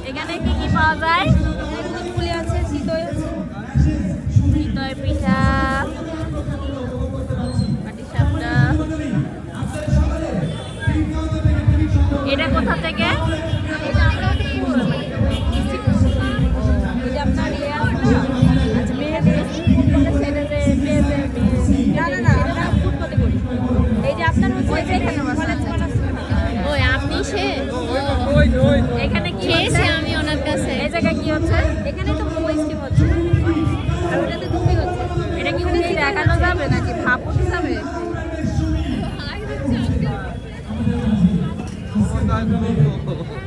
এখানে কি কি পাওয়া যায়? ফুলি আছে, চিতই আছে, চিতই পিঠা, পাটিসাপটা। এটা কোথা থেকে? আপনার ইয়ে আছে না? আচ্ছা, মেহেদি সেটা যে না না না, আমরা ফুটপাতে করি। এই যে আপনার হচ্ছে এখানে ওই আপনি সে এখানে কি খেয়েছে? আমি ওনার কাছে। এই জায়গায় কি হচ্ছে? এখানে তো মোমো স্টিম হচ্ছে, আর ওটাতে ঘুমি হচ্ছে। এটা কি দেখানো যাবে নাকি ভাপ উঠে যাবে? Oh my God.